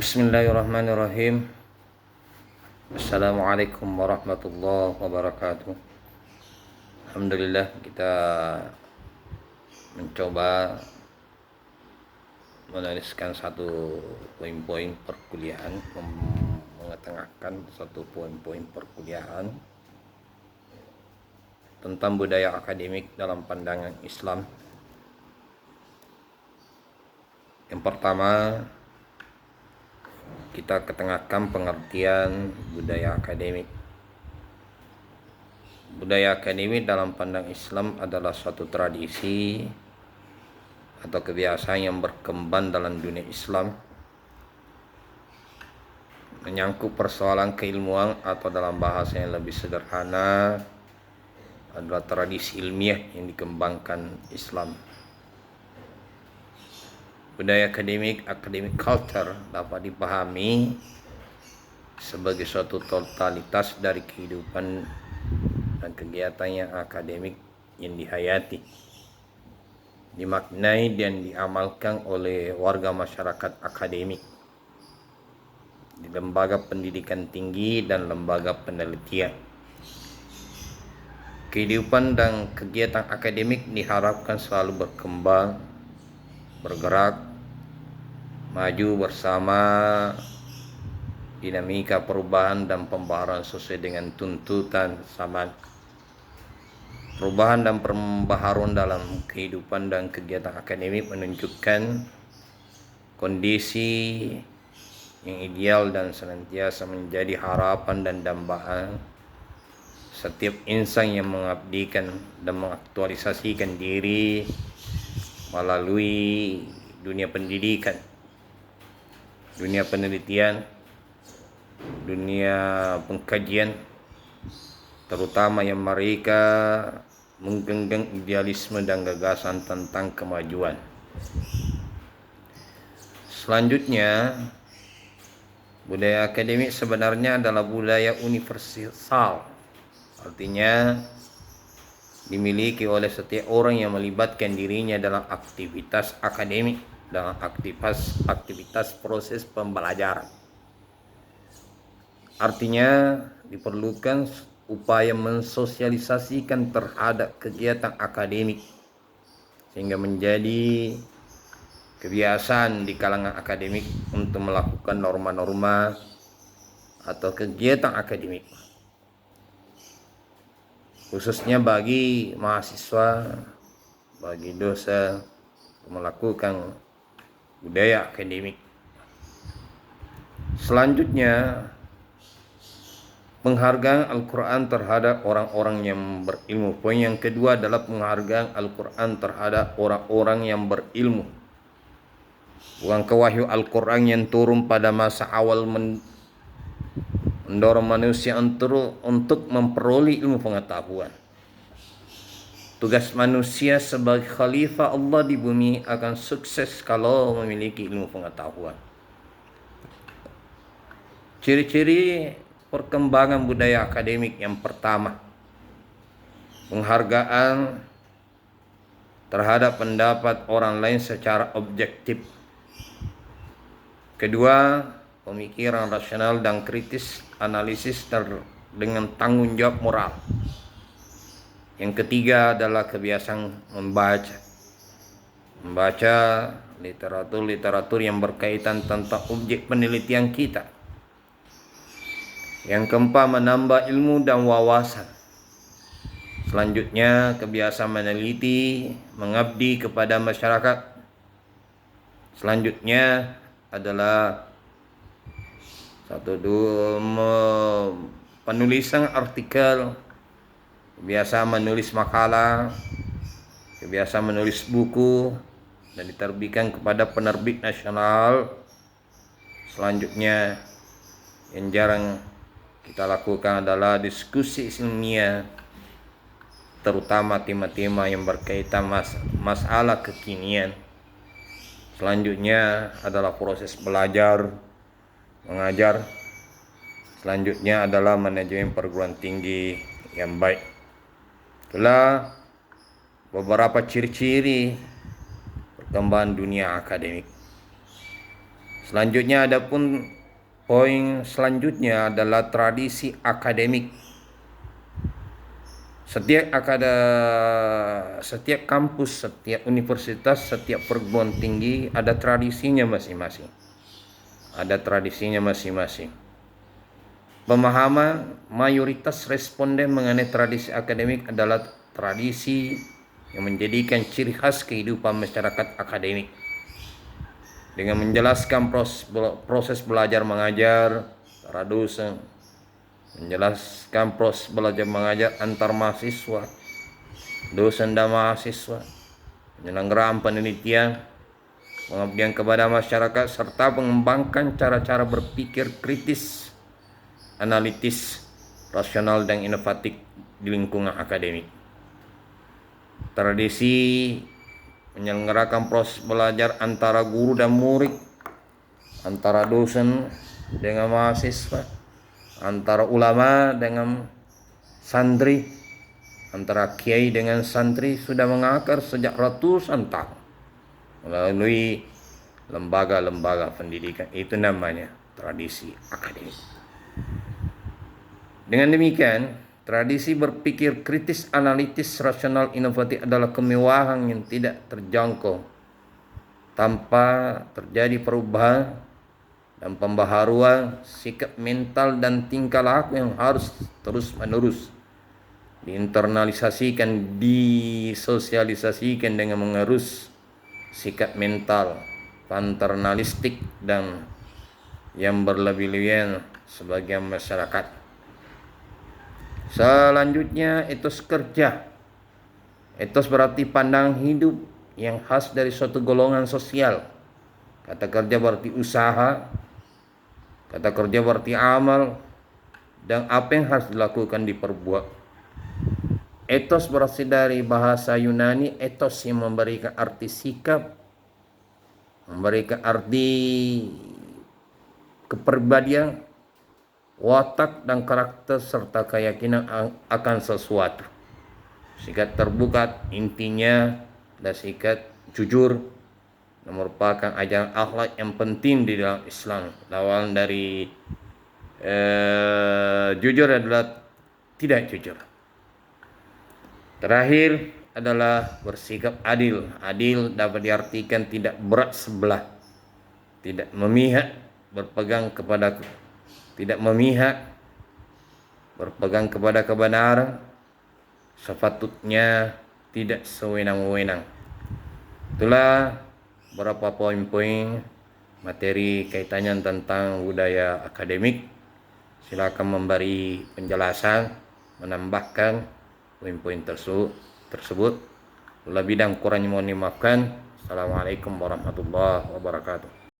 Bismillahirrahmanirrahim. Assalamualaikum warahmatullahi wabarakatuh. Alhamdulillah, kita mencoba menuliskan satu poin-poin perkuliahan, mengetengahkan satu poin-poin perkuliahan tentang budaya akademik dalam pandangan Islam. Yang pertama, kita ketengahkan pengertian budaya akademik. Budaya akademik dalam pandang Islam adalah suatu tradisi atau kebiasaan yang berkembang dalam dunia Islam, menyangkut persoalan keilmuan atau dalam bahasa yang lebih sederhana adalah tradisi ilmiah yang dikembangkan Islam. Budaya akademik, academic culture, dapat dipahami sebagai suatu totalitas dari kehidupan dan kegiatan yang akademik yang dihayati, dimaknai dan diamalkan oleh warga masyarakat akademik di lembaga pendidikan tinggi dan lembaga penelitian. Kehidupan dan kegiatan akademik diharapkan selalu berkembang, bergerak, maju bersama dinamika perubahan dan pembaharuan sesuai dengan tuntutan zaman. Perubahan dan pembaharuan dalam kehidupan dan kegiatan akademik menunjukkan kondisi yang ideal dan senantiasa menjadi harapan dan dambaan setiap insan yang mengabdikan dan mengaktualisasikan diri melalui dunia pendidikan, dunia penelitian, dunia pengkajian, terutama yang mereka menggenggam idealisme dan gagasan tentang kemajuan. Selanjutnya, budaya akademik sebenarnya adalah budaya universal, artinya dimiliki oleh setiap orang yang melibatkan dirinya dalam aktivitas akademik, dalam aktivitas proses pembelajaran. Artinya diperlukan upaya mensosialisasikan terhadap kegiatan akademik sehingga menjadi kebiasaan di kalangan akademik untuk melakukan norma-norma atau kegiatan akademik, khususnya bagi mahasiswa, bagi dosen melakukan budaya akademik. Selanjutnya, penghargaan Al-Quran terhadap orang-orang yang berilmu. Poin yang kedua adalah penghargaan Al-Quran terhadap orang-orang yang berilmu. Bukan wahyu Al-Quran yang turun pada masa awal mendorong manusia untuk memperoleh ilmu pengetahuan. Tugas manusia sebagai khalifah Allah di bumi akan sukses kalau memiliki ilmu pengetahuan. Ciri-ciri perkembangan budaya akademik: yang pertama, penghargaan terhadap pendapat orang lain secara objektif. Kedua, pemikiran rasional dan kritis, analisis dengan tanggung jawab moral. Yang ketiga adalah kebiasaan membaca literatur yang berkaitan tentang objek penelitian kita. Yang keempat, menambah ilmu dan wawasan. Selanjutnya, kebiasaan meneliti, mengabdi kepada masyarakat. Selanjutnya adalah penulisan artikel, kebiasaan menulis makalah, kebiasaan menulis buku dan diterbitkan kepada penerbit nasional. Selanjutnya, yang jarang kita lakukan adalah diskusi ilmiah, terutama tema-tema yang berkaitan masalah kekinian. Selanjutnya adalah proses belajar, mengajar. Selanjutnya adalah manajemen perguruan tinggi yang baik. Itulah beberapa ciri-ciri perkembangan dunia akademik. Selanjutnya adapun poin selanjutnya adalah tradisi akademik. Setiap kampus, setiap universitas, setiap perguruan tinggi ada tradisinya masing-masing. Pemahaman mayoritas responden mengenai tradisi akademik adalah tradisi yang menjadikan ciri khas kehidupan masyarakat akademik. Dengan menjelaskan proses belajar mengajar para dosen, menjelaskan proses belajar mengajar antar mahasiswa, dosen dan mahasiswa, penyelenggaraan penelitian, pengabdian kepada masyarakat, serta mengembangkan cara-cara berpikir kritis, analitis, rasional, dan inovatif di lingkungan akademik. Tradisi menyelenggarakan proses belajar antara guru dan murid, antara dosen dengan mahasiswa, antara ulama dengan santri, antara kiai dengan santri sudah mengakar sejak ratusan tahun melalui lembaga-lembaga pendidikan. Itu namanya tradisi akademik. Dengan demikian, tradisi berpikir kritis, analitis, rasional, inovatif adalah kemewahan yang tidak terjangkau tanpa terjadi perubahan dan pembaharuan sikap mental dan tingkah laku yang harus terus-menerus diinternalisasikan, disosialisasikan dengan mengerus sikap mental paternalistik dan yang berlebih-lebihan sebagian masyarakat. Selanjutnya, etos kerja. Etos berarti pandangan hidup yang khas dari suatu golongan sosial. Kata kerja berarti usaha, kata kerja berarti amal, dan apa yang harus dilakukan diperbuat. Etos berasal dari bahasa Yunani, etos yang memberikan arti sikap, memberikan arti kepribadian, watak dan karakter, serta keyakinan akan sesuatu. Sikap terbuka intinya dan sikap jujur merupakan ajaran akhlak yang penting di dalam Islam. Lawan dari jujur adalah tidak jujur. Terakhir adalah bersikap adil. Adil dapat diartikan tidak berat sebelah, tidak memihak, berpegang kepada kebenaran, sepatutnya tidak sewenang-wenang. Itulah beberapa poin-poin materi kaitannya tentang budaya akademik. Silakan memberi penjelasan, menambahkan poin-poin tersebut. Lebih dan kurangnya mohon dimaafkan. Assalamualaikum warahmatullahi wabarakatuh.